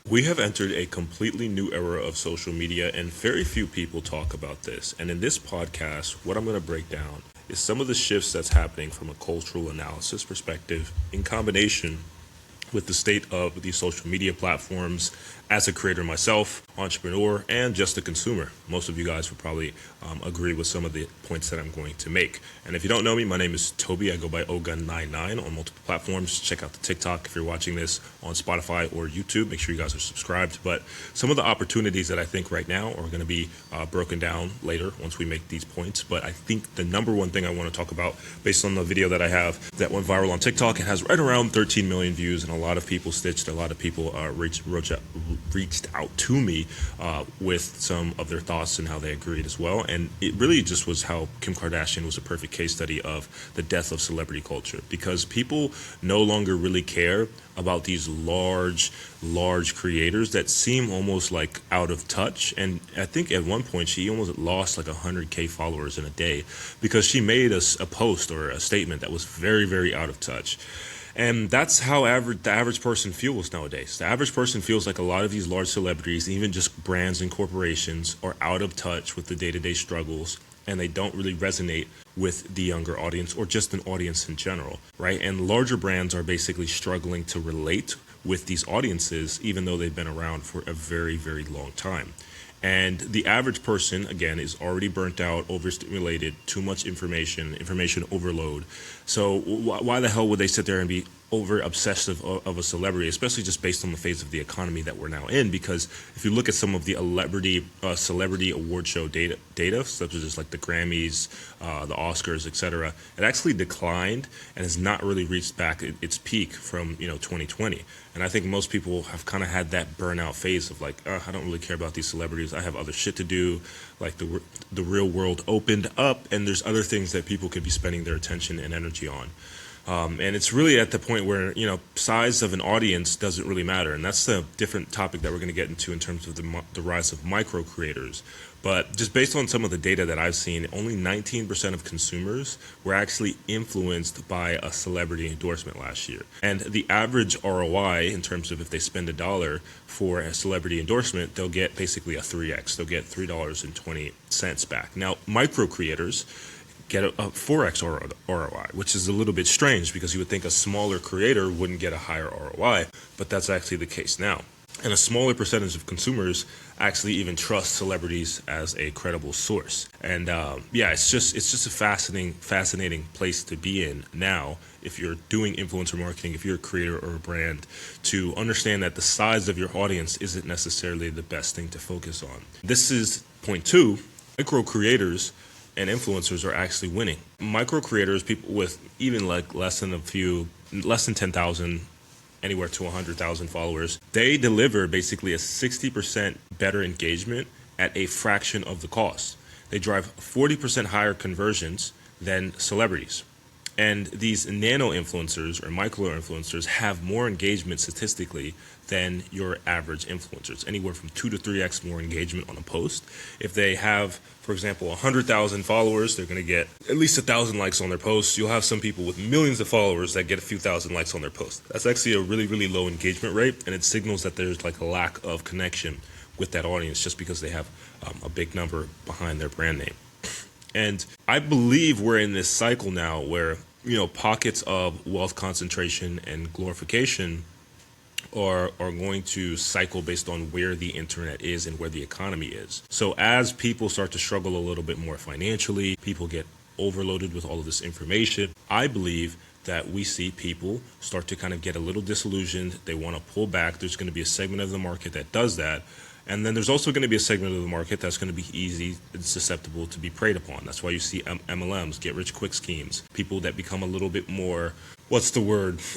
We have entered a completely new era of social media, and very few people talk about this. And in this podcast, what I'm going to break down is some of the shifts that's happening from a cultural analysis perspective in combination with the state of these social media platforms as a creator myself, entrepreneur, and just a consumer. Most of you guys will probably agree with some of the points that I'm going to make. And if you don't know me, my name is Toby. I go by Ogun99 on multiple platforms. Check out the TikTok if you're watching this on Spotify or YouTube. Make sure you guys are subscribed. But some of the opportunities that I think right now are going to be broken down later once we make these points. But I think the number one thing I want to talk about, based on the video that I have that went viral on TikTok, it has right around 13 million views, and a lot of people stitched, a lot of people reached out to me with some of their thoughts and how they agreed as well. And it really just was how Kim Kardashian was a perfect case study of the death of celebrity culture, because people no longer really care about these large creators that seem almost like out of touch. And I think at one point she almost lost like 100K followers in a day because she made a post or a statement that was very out of touch. And that's how the average person feels nowadays. The average person feels like a lot of these large celebrities, even just brands and corporations, are out of touch with the day-to-day struggles, and they don't really resonate with the younger audience or just an audience in general, right? And larger brands are basically struggling to relate with these audiences, even though they've been around for a very long time. And the average person, again, is already burnt out, overstimulated, too much information overload. So why the hell would they sit there and be over obsessive of a celebrity, especially just based on the phase of the economy that we're now in? Because if you look at some of the celebrity award show data, such as like the Grammys, the Oscars, etc., it actually declined and has not really reached back its peak from 2020. And I think most people have kind of had that burnout phase of like, I don't really care about these celebrities. I have other shit to do. Like the real world opened up, and there's other things that people could be spending their attention and energy on. And it's really at the point where, size of an audience doesn't really matter. And that's the different topic that we're going to get into in terms of the rise of micro creators. But just based on some of the data that I've seen, only 19% of consumers were actually influenced by a celebrity endorsement last year. And the average ROI, in terms of if they spend $1 for a celebrity endorsement, they'll get basically a 3x. They'll get $3.20 back. Now, micro creators get a 4x ROI, which is a little bit strange because you would think a smaller creator wouldn't get a higher ROI, but that's actually the case now. And a smaller percentage of consumers actually even trust celebrities as a credible source. And it's just a fascinating place to be in now if you're doing influencer marketing, if you're a creator or a brand, to understand that the size of your audience isn't necessarily the best thing to focus on. This is point 2. Micro creators and influencers are actually winning. Micro creators, people with even like less than 10,000, anywhere to 100,000 followers, they deliver basically a 60% better engagement at a fraction of the cost. They drive 40% higher conversions than celebrities. And these nano influencers or micro influencers have more engagement statistically than your average influencers, anywhere from 2 to 3x more engagement on a post. If they have, for example, 100,000 followers, they're going to get at least 1,000 likes on their posts. You'll have some people with millions of followers that get a few thousand likes on their post. That's actually a really low engagement rate, and it signals that there's like a lack of connection with that audience just because they have a big number behind their brand name. And I believe we're in this cycle now where, pockets of wealth concentration and glorification are going to cycle based on where the internet is and where the economy is. So as people start to struggle a little bit more financially, people get overloaded with all of this information, I believe that we see people start to kind of get a little disillusioned. They want to pull back. There's going to be a segment of the market that does that. And then there's also going to be a segment of the market that's going to be easy and susceptible to be preyed upon. That's why you see MLMs, get rich quick schemes, people that become a little bit more,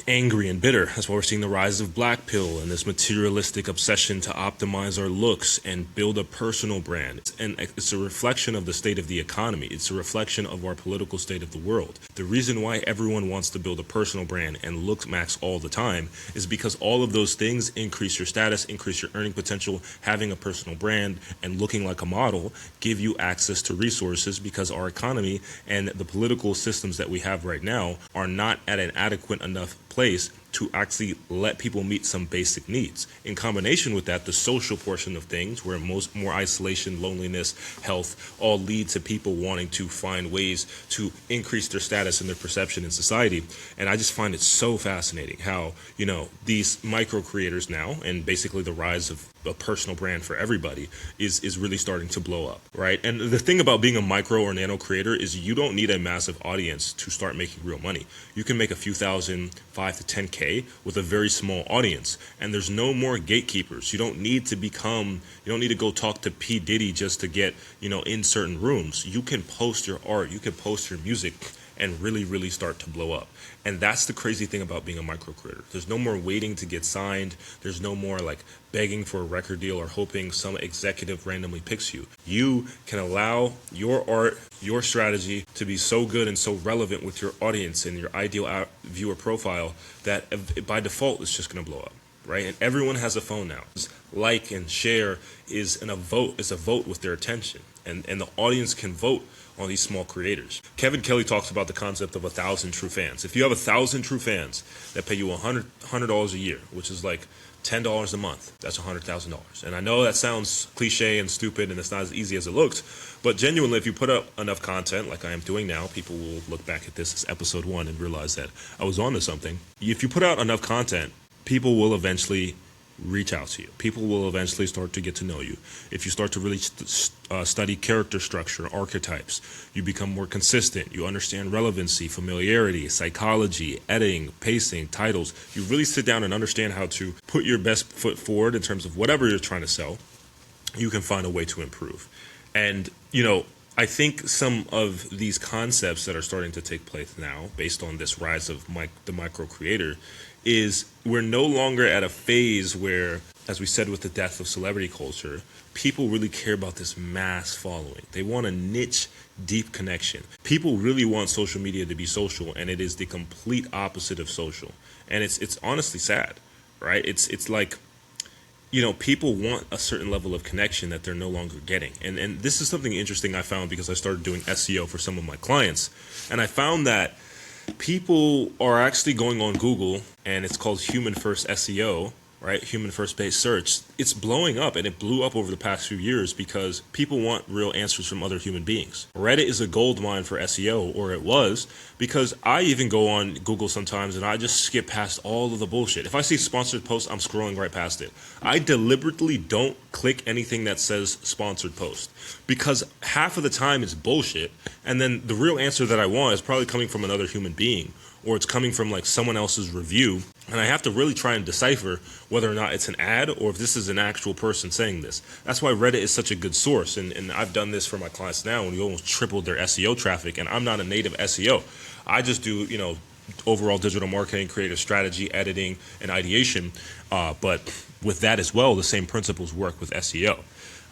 angry and bitter. That's why we're seeing the rise of black pill and this materialistic obsession to optimize our looks and build a personal brand. And it's a reflection of the state of the economy. It's a reflection of our political state of the world. The reason why everyone wants to build a personal brand and look max all the time is because all of those things increase your status, increase your earning potential. Having a personal brand and looking like a model give you access to resources, because our economy and the political systems that we have right now are not at an adequate enough place to actually let people meet some basic needs. In combination with that, the social portion of things, where more isolation, loneliness, health, all lead to people wanting to find ways to increase their status and their perception in society. And I just find it so fascinating how, these micro creators now, and basically the rise of a personal brand for everybody is really starting to blow up, right? And the thing about being a micro or nano creator is you don't need a massive audience to start making real money. You can make a few thousand, 5 to 10K with a very small audience, and there's no more gatekeepers. You don't need to go talk to P. Diddy just to get, in certain rooms. You can post your art, you can post your music, and really, really start to blow up. And that's the crazy thing about being a micro creator. There's no more waiting to get signed. There's no more begging for a record deal or hoping some executive randomly picks you. You can allow your art, your strategy to be so good and so relevant with your audience and your ideal viewer profile that by default it's just going to blow up, right? And everyone has a phone now. Like and share is a vote with their attention, and the audience can vote on these small creators. Kevin Kelly talks about the concept of 1,000 true fans. If you have 1,000 true fans that pay you $100 a year, which is like $10 a month, that's $100,000. And I know that sounds cliche and stupid and it's not as easy as it looks, but genuinely, if you put up enough content like I am doing now, people will look back at this as episode 1 and realize that I was onto something. If you put out enough content, people will eventually reach out to you. People will eventually start to get to know you. If you start to really study character structure, archetypes, you become more consistent. You understand relevancy, familiarity, psychology, editing, pacing, titles. You really sit down and understand how to put your best foot forward in terms of whatever you're trying to sell. You can find a way to improve. And, I think some of these concepts that are starting to take place now, based on this rise of the micro creator, is we're no longer at a phase where, as we said with the death of celebrity culture, people really care about this mass following. They want a niche, deep connection. People really want social media to be social, and it is the complete opposite of social. And it's honestly sad, right? It's like, people want a certain level of connection that they're no longer getting. And this is something interesting I found because I started doing SEO for some of my clients. And I found that people are actually going on Google, and it's called human first SEO, right? Human first based search. It's blowing up, and it blew up over the past few years because people want real answers from other human beings. Reddit is a gold mine for SEO, or it was, because I even go on Google sometimes and I just skip past all of the bullshit. If I see sponsored posts, I'm scrolling right past it. I deliberately don't click anything that says sponsored post because half of the time it's bullshit, and then the real answer that I want is probably coming from another human being, or it's coming from someone else's review, and I have to really try and decipher whether or not it's an ad or if this is an actual person saying this. That's why Reddit is such a good source, and I've done this for my clients now, and we almost tripled their SEO traffic, and I'm not a native SEO. I just do, overall digital marketing, creative strategy, editing, and ideation, but with that as well, the same principles work with SEO.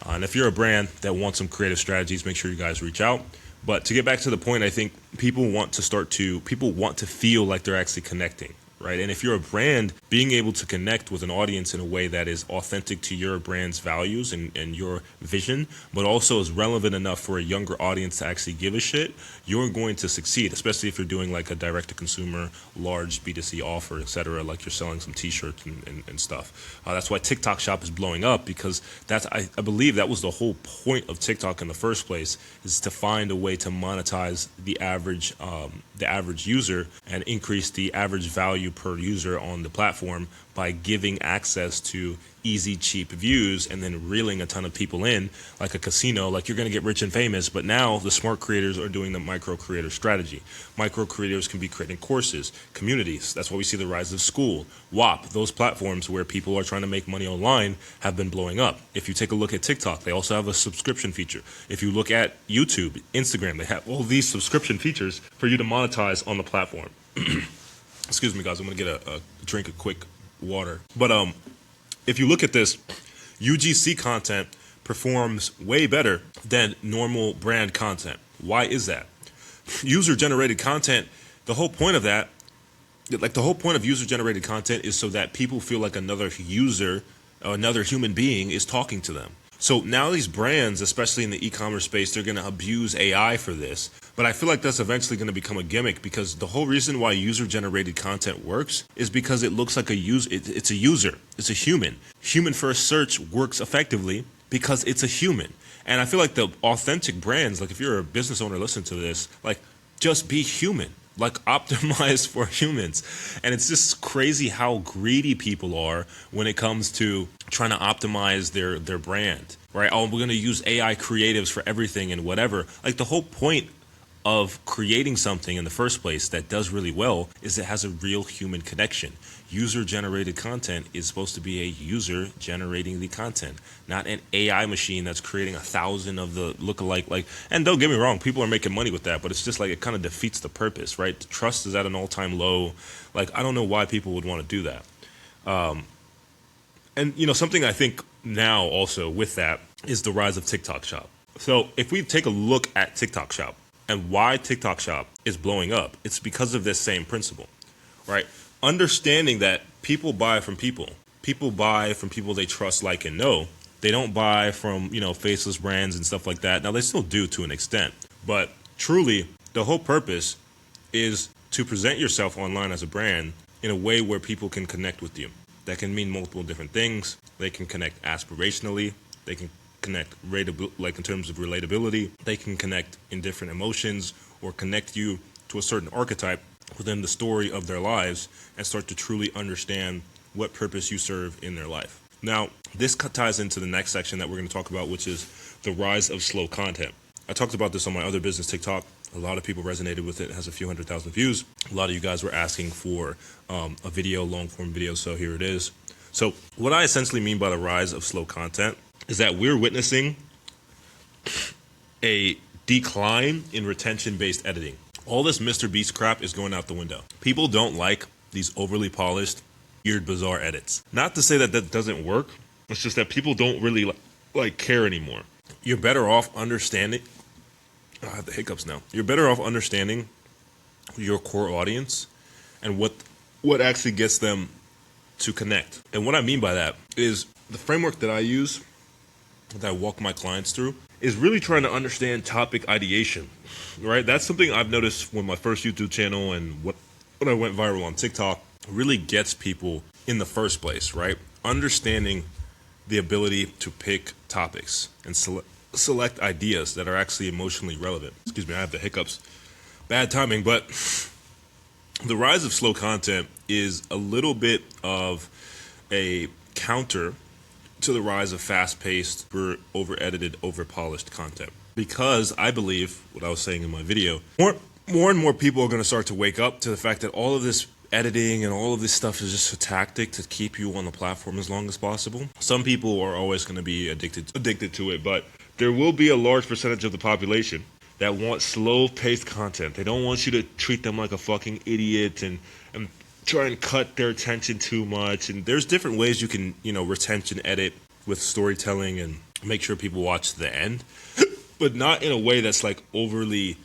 And if you're a brand that wants some creative strategies, make sure you guys reach out. But to get back to the point, I think people want to feel like they're actually connecting, right? And if you're a brand, being able to connect with an audience in a way that is authentic to your brand's values and your vision, but also is relevant enough for a younger audience to actually give a shit, you're going to succeed, especially if you're doing a direct-to-consumer, large B2C offer, etc., like you're selling some t-shirts and stuff. That's why TikTok Shop is blowing up, because I believe that was the whole point of TikTok in the first place, is to find a way to monetize the average user and increase the average value per user on the platform by giving access to easy, cheap views and then reeling a ton of people in like a casino, like you're going to get rich and famous. But now the smart creators are doing the micro creator strategy. Micro creators can be creating courses, communities. That's why we see the rise of School, WAP. Those platforms where people are trying to make money online have been blowing up. If you take a look at TikTok, they also have a subscription feature. If you look at YouTube, Instagram, they have all these subscription features for you to monetize on the platform. Excuse me, guys. I'm going to get a drink of quick water. But if you look at this, UGC content performs way better than normal brand content. Why is that? User-generated content, the whole point of that, the whole point of user-generated content is so that people feel like another user, another human being is talking to them. So now these brands, especially in the e-commerce space, they're going to abuse AI for this. But I feel like that's eventually going to become a gimmick, because the whole reason why user-generated content works is because it looks like a user. It's a user. It's a human. Human-first search works effectively because it's a human. And I feel like the authentic brands, like if you're a business owner listening to this, like just be human. Like optimize for humans. And it's just crazy how greedy people are when it comes to trying to optimize their brand, right? Oh, we're going to use AI creatives for everything and whatever. Like the whole point of creating something in the first place that does really well is it has a real human connection. User generated content is supposed to be a user generating the content, not an AI machine that's creating 1,000 of the lookalike. Like, and don't get me wrong, people are making money with that, but it's just like it kind of defeats the purpose, right? The trust is at an all-time low. Like, I don't know why people would want to do that. And you know, something I think now also with that is the rise of TikTok Shop. So if we take a look at TikTok Shop and why TikTok Shop is blowing up, it's because of this same principle, right? Understanding that people buy from people. People buy from people they trust, like, and know. They don't buy from, you know, faceless brands and stuff like that. Now, they still do to an extent. But truly, the whole purpose is to present yourself online as a brand in a way where people can connect with you. That can mean multiple different things. They can connect aspirationally. They can connect like in terms of relatability. They can connect in different emotions or connect you to a certain archetype within the story of their lives and start to truly understand what purpose you serve in their life. Now, this ties into the next section that we're going to talk about, which is the rise of slow content. I talked about this on my other business TikTok. A lot of people resonated with it. It has a few 100,000 views. A lot of you guys were asking for a video, long form video, so here it is. So what I essentially mean by the rise of slow content is that we're witnessing a decline in retention-based editing. All this Mr. Beast crap is going out the window. People don't like these overly polished, weird, bizarre edits. Not to say that that doesn't work. It's just that people don't really like care anymore. You're better off understanding. I have the hiccups now. You're better off understanding your core audience and what actually gets them to connect. And what I mean by that is the framework that I use, that I walk my clients through, is really trying to understand topic ideation, right? That's something I've noticed when my first YouTube channel and when I went viral on TikTok really gets people in the first place, right? Understanding the ability to pick topics and select ideas that are actually emotionally relevant. Excuse me, I have the hiccups. Bad timing, but the rise of slow content is a little bit of a counter to the rise of fast-paced, over-edited, over-polished content. Because I believe, what I was saying in my video, more and more people are going to start to wake up to the fact that all of this editing and all of this stuff is just a tactic to keep you on the platform as long as possible. Some people are always going to be addicted to it, but there will be a large percentage of the population that want slow-paced content. They don't want you to treat them like a fucking idiot and try and cut their attention too much. And there's different ways you can, retention edit with storytelling and make sure people watch to the end, but not in a way that's like overly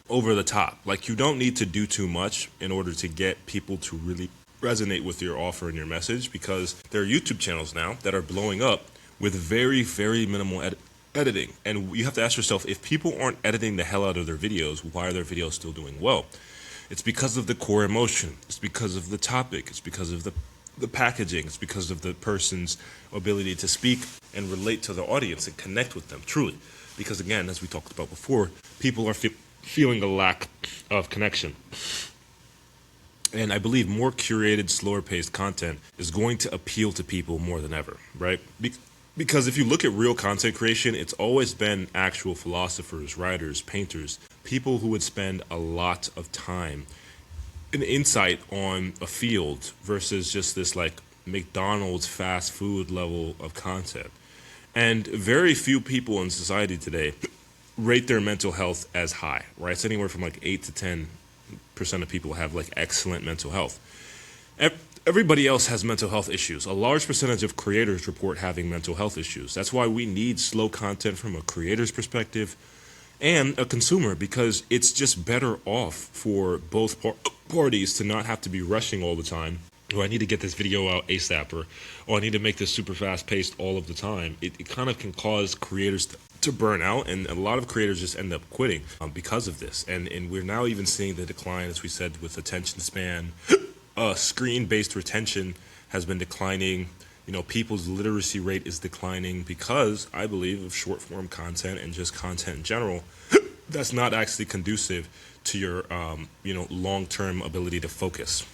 over the top. Like, you don't need to do too much in order to get people to really resonate with your offer and your message, because there are YouTube channels now that are blowing up with very, very minimal editing. And you have to ask yourself, if people aren't editing the hell out of their videos, why are their videos still doing well? It's because of the core emotion. It's because of the topic. It's because of the packaging. It's because of the person's ability to speak and relate to the audience and connect with them truly. Because again, as we talked about before, people are feeling a lack of connection. And I believe more curated, slower paced content is going to appeal to people more than ever, right? Because if you look at real content creation, it's always been actual philosophers, writers, painters, people who would spend a lot of time and insight on a field versus just this like McDonald's fast food level of content. And very few people in society today rate their mental health as high, right? It's anywhere from like 8 to 10% of people have like excellent mental health. Everybody else has mental health issues. A large percentage of creators report having mental health issues. That's why we need slow content from a creator's perspective and a consumer, because it's just better off for both parties to not have to be rushing all the time. Or I need to get this video out ASAP, or I need to make this super fast paced all of the time. It kind of can cause creators to burn out, and a lot of creators just end up quitting because of this. And we're now even seeing the decline, as we said, with attention span. Screen-based retention has been declining. People's literacy rate is declining because, I believe, of short-form content and just content in general. That's not actually conducive to your, long-term ability to focus.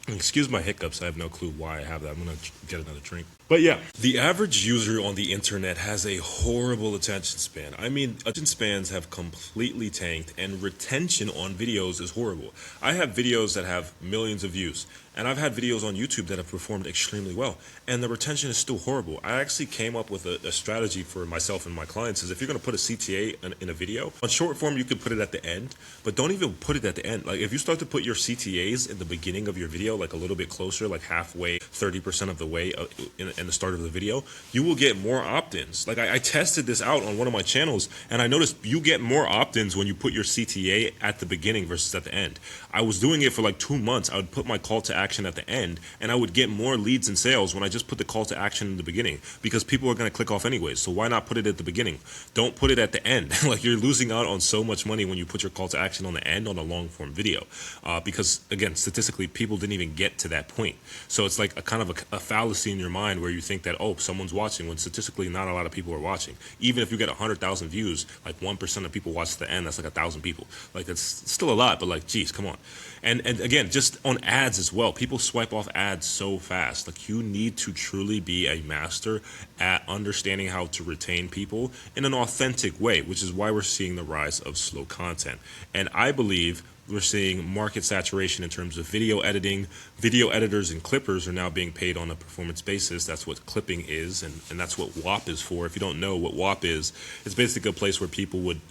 Excuse my hiccups. I have no clue why I have that. I'm going to get another drink. But yeah, the average user on the internet has a horrible attention span. I mean, attention spans have completely tanked, and retention on videos is horrible. I have videos that have millions of views, and I've had videos on YouTube that have performed extremely well, and the retention is still horrible. I actually came up with a strategy for myself and my clients is if you're going to put a CTA in a video, on short form you can put it at the end, but don't even put it at the end. Like if you start to put your CTAs in the beginning of your video, like a little bit closer, like halfway, 30% of the way in the start of the video, you will get more opt-ins. Like I tested this out on one of my channels, and I noticed you get more opt-ins when you put your CTA at the beginning versus at the end. I was doing it for like 2 months. I would put my call to action at the end, and I would get more leads and sales when I just put the call to action in the beginning, because people are going to click off anyways. So why not put it at the beginning? Don't put it at the end. Like you're losing out on so much money when you put your call to action on the end on a long form video, because again, statistically, people didn't even get to that point. So it's like a kind of a fallacy in your mind where you think that, oh, someone's watching, when statistically not a lot of people are watching. Even if you get 100,000 views, like 1% of people watch to the end, that's like 1,000 people. Like that's still a lot, but like, geez, come on. And again, just on ads as well, people swipe off ads so fast. Like you need to truly be a master at understanding how to retain people in an authentic way, which is why we're seeing the rise of slow content. And I believe we're seeing market saturation in terms of video editing. Video editors and clippers are now being paid on a performance basis. That's what clipping is, and that's what WAP is for. If you don't know what WAP is, it's basically a place where people would,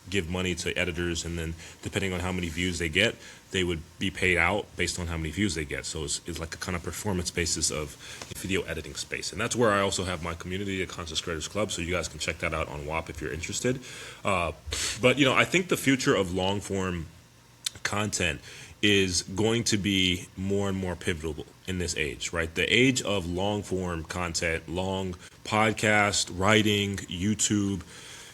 give money to editors, and then depending on how many views they get, they would be paid out based on how many views they get. So it's like a kind of performance basis of video editing space. And that's where I also have my community, the Conscious Creators Club, so you guys can check that out on WAP if you're interested. But I think the future of long form content is going to be more and more pivotal in this age, right? The age of long form content, long podcast, writing, YouTube,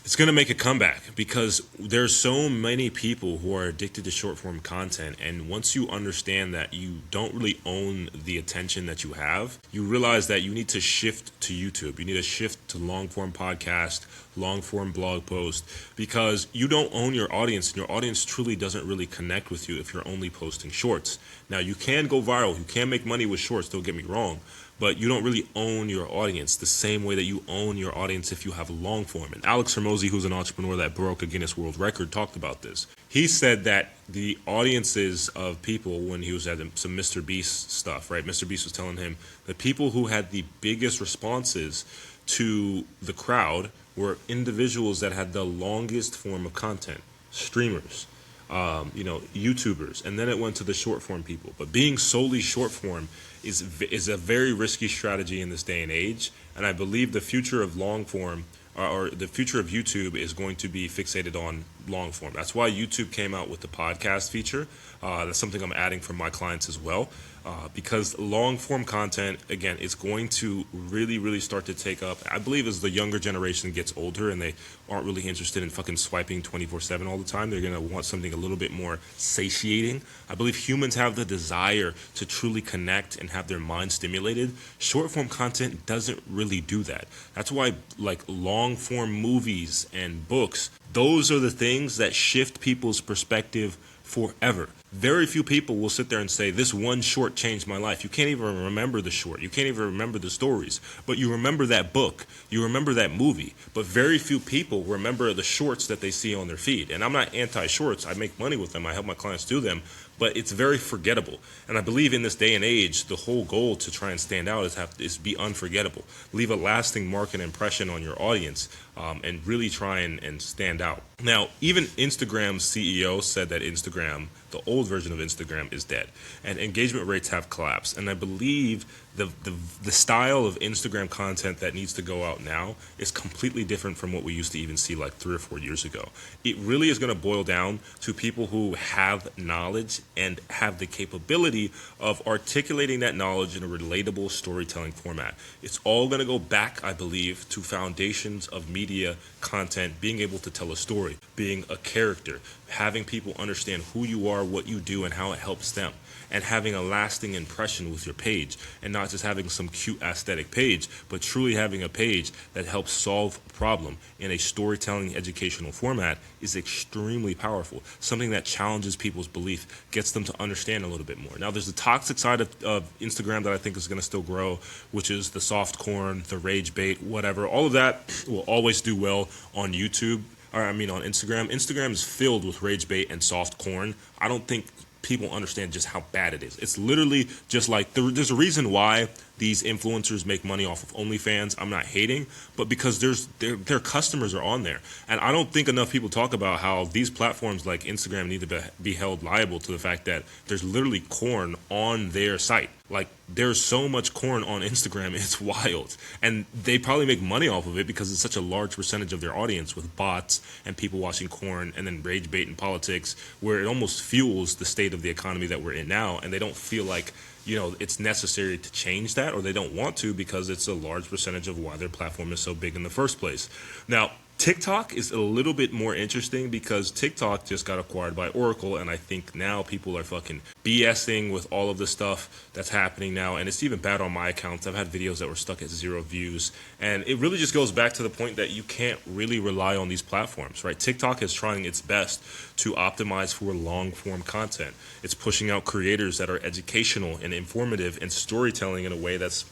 it's going to make a comeback because there's so many people who are addicted to short form content. And once you understand that you don't really own the attention that you have, you realize that you need to shift to YouTube. You need to shift to long form podcast, long form blog post, because you don't own your audience, and your audience truly doesn't really connect with you if you're only posting shorts. Now, you can go viral. You can make money with shorts, don't get me wrong, but you don't really own your audience the same way that you own your audience if you have a long form. And Alex Hormozi, who's an entrepreneur that broke a Guinness World Record, talked about this. He said that the audiences of people, when he was at some Mr. Beast stuff, right? Mr. Beast was telling him the people who had the biggest responses to the crowd were individuals that had the longest form of content, streamers, YouTubers, and then it went to the short form people. But being solely short form is a very risky strategy in this day and age, and I believe the future of long form or the future of YouTube is going to be fixated on long form. That's why YouTube came out with the podcast feature. That's something I'm adding for my clients as well, because long form content, again, is going to really, really start to take up. I believe as the younger generation gets older and they aren't really interested in fucking swiping 24/7 all the time, they're going to want something a little bit more satiating. I believe humans have the desire to truly connect and have their mind stimulated. Short form content doesn't really do that. That's why like long form movies and books, those are the things that shift people's perspective forever. Very few people will sit there and say, this one short changed my life. You can't even remember the short. You can't even remember the stories. But you remember that book. You remember that movie. But very few people remember the shorts that they see on their feed. And I'm not anti-shorts. I make money with them. I help my clients do them. But it's very forgettable. And I believe in this day and age, the whole goal to try and stand out is be unforgettable. Leave a lasting mark and impression on your audience, and really try and stand out. Now, even Instagram's CEO said that Instagram, the old version of Instagram is dead, and engagement rates have collapsed. And I believe the style of Instagram content that needs to go out now is completely different from what we used to even see like 3 or 4 years ago. It really is going to boil down to people who have knowledge and have the capability of articulating that knowledge in a relatable storytelling format. It's all going to go back, I believe, to foundations of media content, being able to tell a story, being a character, having people understand who you are, what you do, and how it helps them, and having a lasting impression with your page, and not just having some cute aesthetic page, but truly having a page that helps solve a problem in a storytelling educational format is extremely powerful. Something that challenges people's belief, gets them to understand a little bit more. Now, there's the toxic side of Instagram that I think is going to still grow, which is the soft corn, the rage bait, whatever. All of that will always do well on YouTube. On Instagram. Instagram is filled with rage bait and soft corn. I don't think people understand just how bad it is. It's literally just like there's a reason why these influencers make money off of OnlyFans. I'm not hating, but because their customers are on there. And I don't think enough people talk about how these platforms like Instagram need to be held liable to the fact that there's literally corn on their site. Like, there's so much corn on Instagram, it's wild. And they probably make money off of it because it's such a large percentage of their audience with bots and people watching corn and then rage bait in politics, where it almost fuels the state of the economy that we're in now. And they don't feel like, it's necessary to change that, or they don't want to because it's a large percentage of why their platform is so big in the first place. Now, TikTok is a little bit more interesting because TikTok just got acquired by Oracle, and I think now people are fucking BSing with all of the stuff that's happening now, and it's even bad on my accounts. I've had videos that were stuck at 0 views, and it really just goes back to the point that you can't really rely on these platforms, right? TikTok is trying its best to optimize for long-form content. It's pushing out creators that are educational and informative and storytelling in a way that's,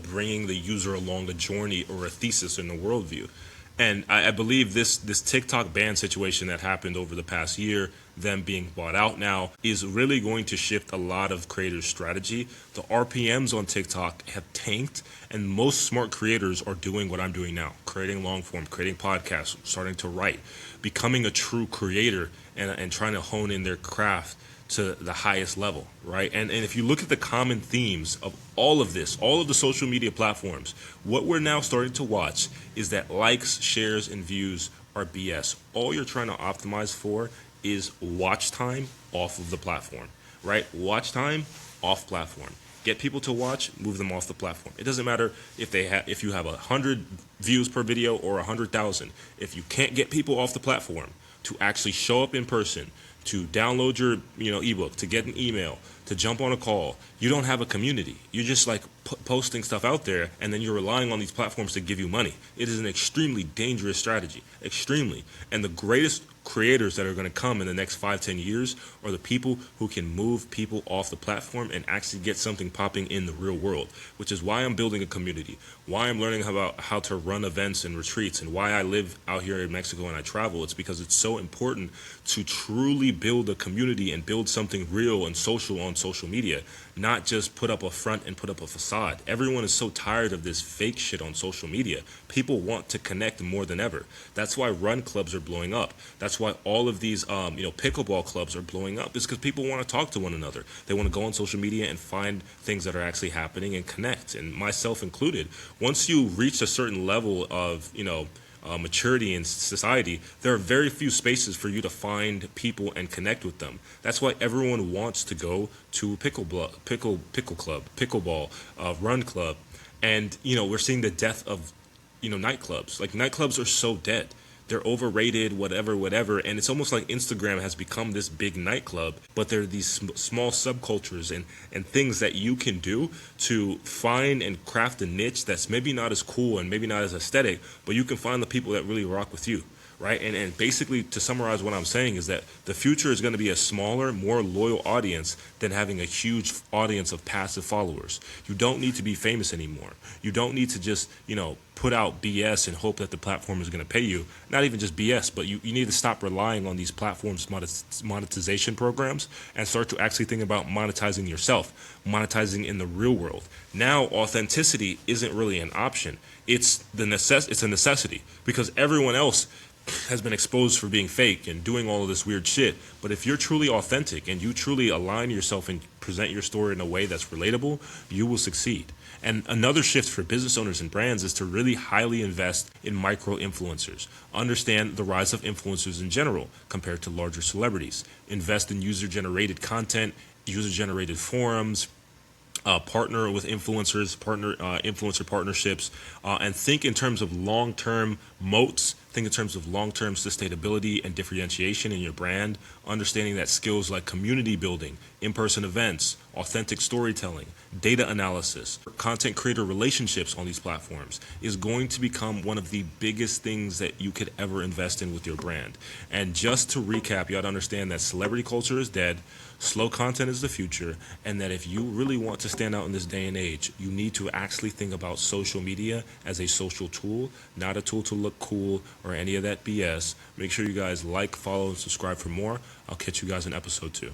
bringing the user along a journey or a thesis in the worldview. And I believe this TikTok ban situation that happened over the past year, them being bought out now, is really going to shift a lot of creators' strategy. The RPMs on TikTok have tanked, and most smart creators are doing what I'm doing now, creating long form, creating podcasts, starting to write, becoming a true creator, and trying to hone in their craft to the highest level, right? And if you look at the common themes of all of this, all of the social media platforms, what we're now starting to watch is that likes, shares, and views are BS. All you're trying to optimize for is watch time off of the platform, right? Watch time off platform. Get people to watch, move them off the platform. It doesn't matter if you have 100 views per video or 100,000. If you can't get people off the platform to actually show up in person, to download your ebook, to get an email, to jump on a call, you don't have a community. You're just like posting stuff out there, and then you're relying on these platforms to give you money. It is an extremely dangerous strategy, extremely. And the greatest creators that are going to come in the next 5-10 years are the people who can move people off the platform and actually get something popping in the real world, which is why I'm building a community, why I'm learning about how to run events and retreats, and why I live out here in Mexico and I travel. It's because it's so important to truly build a community and build something real and social on social media, not just put up a front and put up a facade. Everyone is so tired of this fake shit on social media. People want to connect more than ever. That's why run clubs are blowing up. That's why all of these pickleball clubs are blowing up. It's because people want to talk to one another. They want to go on social media and find things that are actually happening and connect, and myself included. Once you reach a certain level of maturity in society, there are very few spaces for you to find people and connect with them. That's why everyone wants to go to pickleball, run club, and we're seeing the death of nightclubs. Like, nightclubs are so dead. They're overrated, whatever, and it's almost like Instagram has become this big nightclub, but there are these small subcultures and things that you can do to find and craft a niche that's maybe not as cool and maybe not as aesthetic, but you can find the people that really rock with you, right? And basically, to summarize what I'm saying, is that the future is going to be a smaller, more loyal audience than having a huge audience of passive followers. You don't need to be famous anymore. You don't need to just, put out BS and hope that the platform is going to pay you. Not even just BS, but you need to stop relying on these platforms' monetization programs and start to actually think about monetizing yourself, monetizing in the real world. Now, authenticity isn't really an option. It's a necessity, because everyone else has been exposed for being fake and doing all of this weird shit. But if you're truly authentic and you truly align yourself and present your story in a way that's relatable, you will succeed. And another shift for business owners and brands is to really highly invest in micro influencers. Understand the rise of influencers in general compared to larger celebrities. Invest in user generated content, user generated forums, partner with influencers, influencer partnerships, and think in terms of long-term moats. Think in terms of long-term sustainability and differentiation in your brand. Understanding that skills like community building, in-person events, authentic storytelling, data analysis, content creator relationships on these platforms is going to become one of the biggest things that you could ever invest in with your brand. And just to recap, you got to understand that celebrity culture is dead. Slow content is the future, and that if you really want to stand out in this day and age, you need to actually think about social media as a social tool, not a tool to look cool or any of that BS. Make sure you guys like, follow, and subscribe for more. I'll catch you guys in episode 2.